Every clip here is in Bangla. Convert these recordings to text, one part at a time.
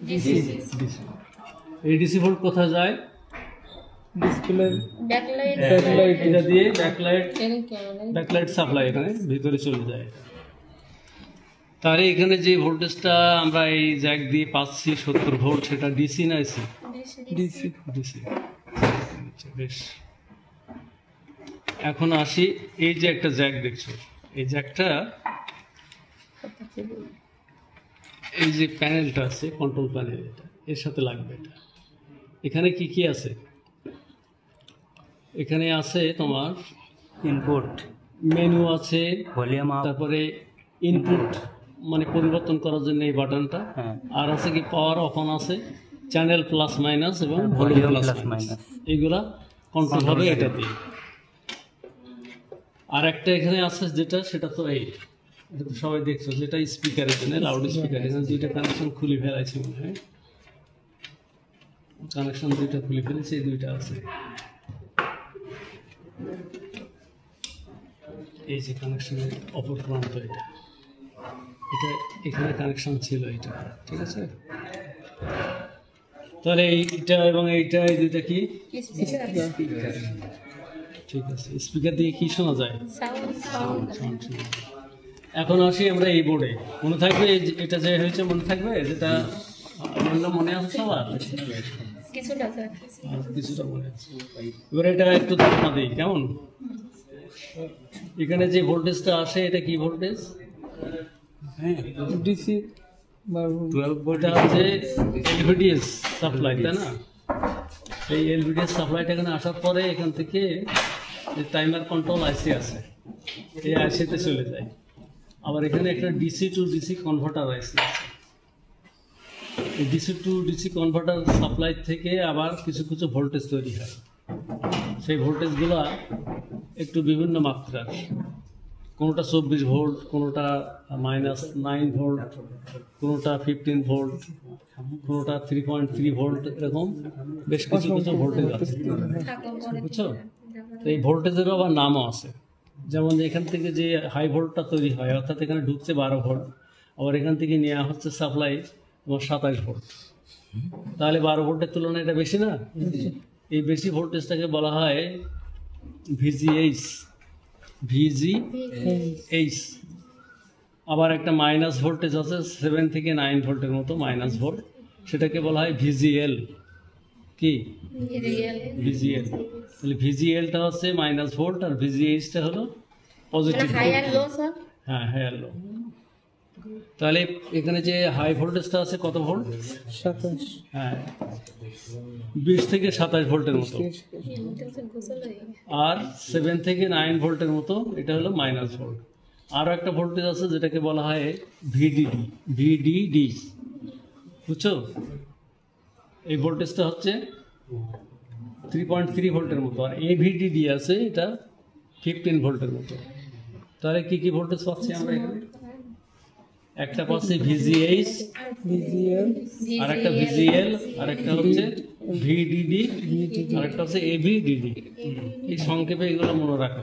ডিসি। এই ডিসি ভোল্ট কোথায় যায়? ডিসপ্লে ব্যাকলাইট এটা দিয়ে ব্যাকলাইট সাপ্লাই এখানে ভিতরে চলে যায়। তাহলে এখানে যে ভোল্টেজটা আমরা এই জ্যাক দিয়ে পাচ্ছি 70 ভোল্ট, সেটা ডিসি না এসি? ডিসি। ডিসি। বেশ, এখন আসি, এই যে একটা জ্যাক দেখছো, এই জ্যাকটা এই যে প্যানেলটা আছে, কন্ট্রোল প্যানেল, এটা এর সাথে লাগবে। এটা এখানে কি কি আছে? এখানে আছে তোমার ইনপুট, মেনু আছে, ভলিউম আপ, তারপরে ইনপুট মানে পরিবর্তন করার জন্য এই বাটনটা, হ্যাঁ, আর আছে কি পাওয়ার অফ অন আছে, চ্যানেল প্লাস মাইনাস এবং volume volume plus plus minus, minus, এইগুলা কন্ট্রোল হবে এটা দিয়ে। আর একটা এখানে আছে যেটা, সেটা তো এই, এটা তো সবাই দেখছো, যেটা স্পিকারের জন্য, লাউড স্পিকার। এখানে দুইটা কানেকশন খুলে ফেলাইছি মনে হয়, কানেকশন দুইটা খুলে ফেলেছি, এই দুইটা আছে। এই যে কানেকশনের অপর প্রান্ত, এটা এটা এখানে কানেকশন ছিল, এটা ঠিক আছে। তাহলে এইটা এবং এইটা, এই দুইটা কি? ঠিক আছে, স্পিকার দিয়ে কি শোনা যায়? সাউন্ড শোনা যায়। এখন আসি আমরা এই বোর্ডে, মনে থাকবে এটা যে হয়েছে, মনে থাকবে যেটা বললাম, মনে আছে সবার? কিছুটা মনে আছে। এবার এটা একটু ধারণা দিই কেমন। এখানে যে ভোল্টেজটা আসে, এটা কি ভোল্টেজ? ডিসি 12 ভোল্ট আছে, এলভিডিএস সাপ্লাই, তাই না? এই এলভিডিএস সাপ্লাইটা এখানে আসার পরে এখান থেকে যে টাইমার কন্ট্রোল আইসি আছে, এই আইসিতে চলে যায়। আবার এখানে একটা ডিসি টু ডিসি কনভার্টার আইসি আছে। এই DC two DC converter supply থেকে আবার কিছু কিছু ভোল্টেজ তৈরি হয়। সেই ভোল্টেজগুলো একটু বিভিন্ন মাত্রার, কোনোটা 24 ভোল্ট, কোনোটা -9 ভোল্ট, কোনোটা 15 ভোল্ট, কোনোটা 3.3 ভোল্ট, এরকম বেশ কিছু কিছু ভোল্টেজ আছে, বুঝছো? তো এই ভোল্টেজেরও আবার নামও আছে। যেমন এখান থেকে যে হাই ভোল্টটা তৈরি হয়, অর্থাৎ এখানে ঢুকছে 12 ভোল্ট, আবার এখান থেকে নেওয়া হচ্ছে সাপ্লাই তোমার 27 ভোল্ট। তাহলে 12 ভোল্টের তুলনায় এটা বেশি না? এই বেশি ভোল্টেজটাকে বলা হয় ভিজিএইচ। ভিজিএইচ। আবার একটা মাইনাস ভোল্টেজ আছে 7 থেকে 9 ভোল্টের মতো মাইনাস ভোল্ট, সেটাকে বলা হয় ভিজিএল। কি? ভিজিএল। তাহলে ভিজিএলটা হচ্ছে মাইনাস ভোল্ট, আর ভিজিএইচটা হলো পজিটিভ। হ্যাঁ, হায়ার লো। তাহলে এখানে যে হাই ভোল্টেজটা আছে কত ভোল্ট? 27। হ্যাঁ, 20 থেকে 27 ভোল্টের মতো। আর 7 থেকে 9 ভোল্টের মতো, এটা হলো মাইনাস ভোল্ট। আরও একটা ভোল্টেজ আছে যেটাকে বলা হয় ভিডিডি। ভিডিডি, বুঝছো? এই ভোল্টেজটা হচ্ছে 3.3 ভোল্টের মতো। আর এভিডিডি আছে, এটা 15 ভোল্টের মতো। তাহলে কি কি ভোল্টেজ পাচ্ছি আমরা এখানে? একটা পাচ্ছি ভিজিএইচ, আর একটা ভিজিএল, আর একটা হচ্ছে ভিডিডি, আর একটা হচ্ছে এভিডিডি। এই সংক্ষেপে এগুলো মনে রাখা।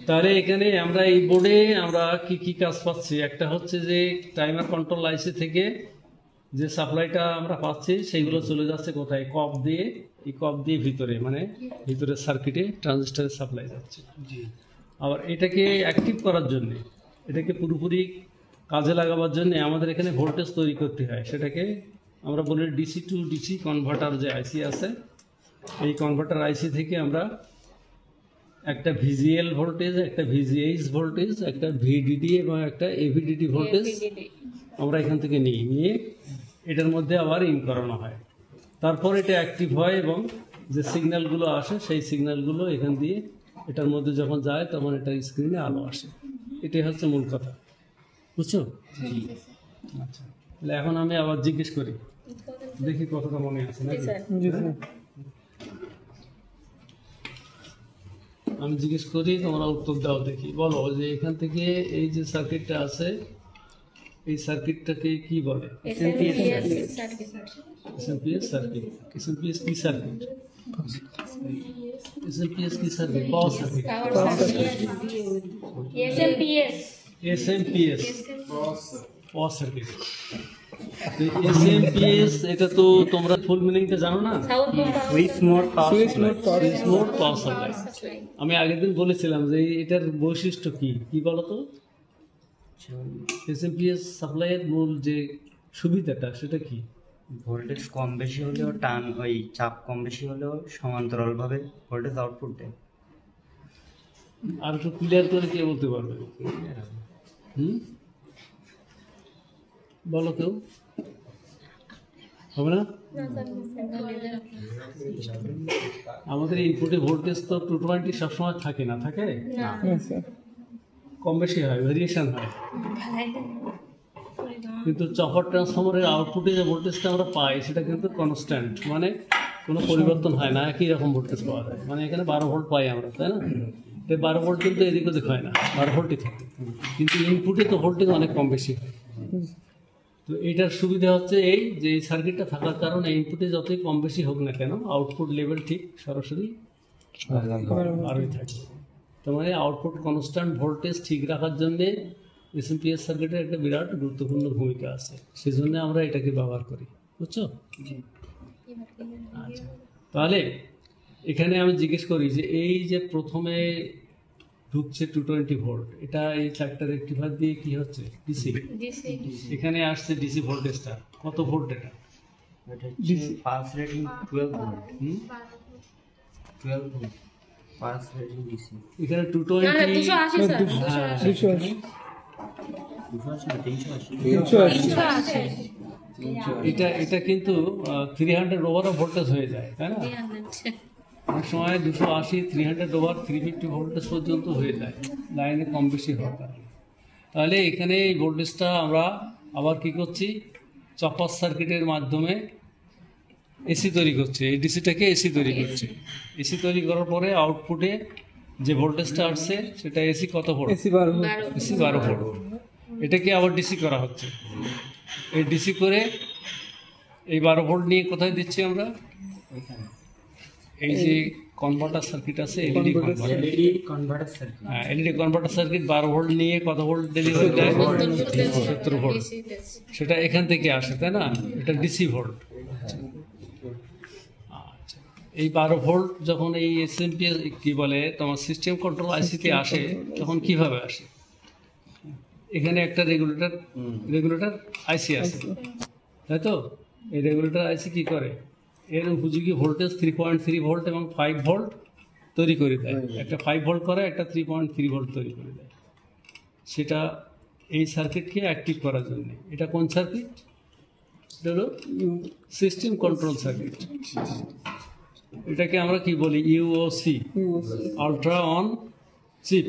তাহলে এখানে আমরা এই বোর্ডে আমরা কি কি কাজ পাচ্ছি? একটা হচ্ছে যে টাইমার কন্ট্রোল আইসি থেকে যে সাপ্লাইটা আমরা পাচ্ছি, সেইগুলো চলে যাচ্ছে কোথায়? কপ দিয়ে। এই কপ দিয়ে ভিতরে, মানে ভিতরের সার্কিটে ট্রানজিস্টরের সাপ্লাই যাচ্ছে। আবার এটাকে অ্যাক্টিভ করার জন্য, এটাকে পুরোপুরি কাজে লাগাবার জন্য আমাদের এখানে ভোল্টেজ তৈরি করতে হয়। সেটাকে আমরা বলি ডিসি টু ডিসি কনভার্টার যে আইসি আছে, এই কনভার্টার আইসি থেকে আমরা একটা ভিজিএল ভোল্টেজ, একটা ভিজিএইচ ভোল্টেজ, একটা ভিডিডি এবং একটা এভিডিডি ভোল্টেজ আমরা এখান থেকে নিয়ে এটার মধ্যে আবার ইন করানো হয়। তারপর এটা অ্যাক্টিভ হয় এবং যে সিগন্যালগুলো আসে, সেই সিগন্যালগুলো এখান দিয়ে এটার মধ্যে যখন যায়, তখন এটার স্ক্রিনে আলো আসে। এটাই হচ্ছে মূল কথা, বুঝছো? আচ্ছা, তাহলে এখন আমি আবার জিজ্ঞেস করি, দেখি কতটা মনে আছে নাকি। আমি জিজ্ঞেস করি, তোমরা উত্তর দাও দেখি। বলো যে এখান থেকে এই যে সার্কিটটা আছে, এই সার্কিটটাকে কি বলে? SMPS circuit. এসএমপিএস কি সার্কিট? এসএমপিএস কি circuit? Power circuit. SMPS power circuit. SMPS এটা তো তোমরা ফুল মিনিংটা জানো না? Switch mode power supply. আমি আগের দিন বলেছিলাম যে এটার বৈশিষ্ট্য কি কি বলতো? এসএমপিএস সাপ্লাইয়ের মূল যে সুবিধাটা সেটা কি? ভোল্টেজ কম বেশি হলেও ওই চাপ কম বেশি হলেও সমান্তরালভাবে ভোল্টেজ আউটপুট দেয়। আর একটু ক্লিয়ার করে কে বলতে পারবে? বলো কেউ, হবে না? আমাদের ইনপুটে ভোল্টেজ তো 220 সবসময় থাকে না, থাকে কম বেশি হয়, ভেরিয়েশন হয়। কিন্তু চপার ট্রান্সফর্মারের আউটপুটে যে ভোল্টেজটা আমরা পাই সেটা কিন্তু কনস্ট্যান্ট, মানে কোনো পরিবর্তন হয় না, একই রকম ভোল্টেজ পাওয়া যায়। মানে এখানে 12 ভোল্ট পাই আমরা, তাই না? 12 ভোল্ট কিন্তু এদিক ওদিক হয় না, 12 ভোল্টই থাকে। কিন্তু ইনপুটে তো ভোল্টেজ অনেক কম বেশি হয়। তো এইটার সুবিধা হচ্ছে এই যে এই সার্কিটটা থাকার কারণে ইনপুটে যতই কম বেশি হোক না কেন আউটপুট লেভেল ঠিক সরাসরি আরোই থাকে। তার মানে আউটপুট কনস্ট্যান্ট ভোল্টেজ ঠিক রাখার জন্যে এসএমপিএস সার্কিটের একটা বিরাট গুরুত্বপূর্ণ ভূমিকা আছে, সেই জন্য আমরা এটাকে ব্যবহার করি, বুঝছো? আচ্ছা, তাহলে এখানে আমি জিজ্ঞেস করি যে এই যে প্রথমে ঢুকছে 220 ভোল্ট, এটা এই চারটা রেক্টিফায়ার দিয়ে কি হচ্ছে? ডিসি। এখানে আসছে ডিসি ভোল্টেজটা কত ভোল্ট? এটা pulse rating 12 volt. 12 volt pulse rating DC. এখানে 220 এটা কিন্তু 300 ওভার ভোল্টেজ হয়ে যায়, তাই না? অনেক সময় 280, 300 ওভার 350 ভোল্টেজ পর্যন্ত হয়ে যায় লাইনে কম বেশি হওয়ার কারণে। তাহলে এখানে এই ভোল্টেজটা আমরা আবার কি করছি? চপার সার্কিটের মাধ্যমে এসি তৈরি করছে, এই ডিসিটাকে এসি তৈরি করছে। এসি তৈরি করার পরে আউটপুটে যে ভোল্টেজটা আসছে সেটা এসি কত ভোল্ট? AC 12 volt. এটাকে আবার ডিসি করা হচ্ছে। এই ডিসি করে এই 12 ভোল্ট নিয়ে কোথায় দিচ্ছি আমরা? এই যে কনভার্টার সার্কিট আছে, এলইডি কনভার্টার সার্কিট। হ্যাঁ, এলইডি কনভার্টার সার্কিট 12 ভোল্ট নিয়ে কত ভোল্ট ডেলিভারি দেয়? 70 ভোল্ট। সেটা এখান থেকে আসে, তাই না? এটা ডিসি ভোল্ট। আচ্ছা, এই 12 ভোল্ট যখন এই এসএমপিএস কি বলে তোমার সিস্টেম কন্ট্রোল আইসিতে আসে তখন কিভাবে আসে? এখানে একটা রেগুলেটর আইসি আছে, তাই তো? এই রেগুলেটর আইসি কি করে? এর উপযোগী ভোল্টেজ 3.3 ভোল্ট এবং 5 ভোল্ট তৈরি করে দেয়। একটা 5 ভোল্ট করে, একটা 3.3 ভোল্ট তৈরি করে দেয়। সেটা এই সার্কিটকে অ্যাক্টিভ করার জন্য। এটা কোন সার্কিট? এটা হলো সিস্টেম কন্ট্রোল সার্কিট। এটাকে আমরা কি বলি? ইউওসি, আলট্রা অন চিপ।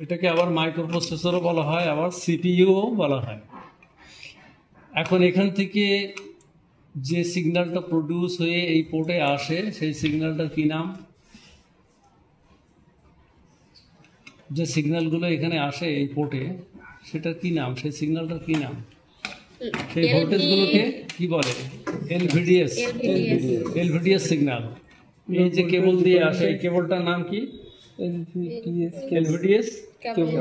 এটাকে আবার মাইক্রোপ্রসেসরও বলা হয়, আবার সিপিইউও বলা হয়। এখন এখান থেকে যে সিগন্যালটা প্রডিউস হয়ে এই পোর্টে আসে সেই সিগন্যালটার কি নাম? যে সিগন্যালগুলো এখানে আসে এই পোর্টে সেটার কি নাম? সেই সিগন্যালটার কি নাম? সেই ভোল্টেজগুলোকে কি বলে? LVDS signal. এই যে কেবল দিয়ে আসে এই কেবলটার নাম কি? এলভিডিএস কেবল।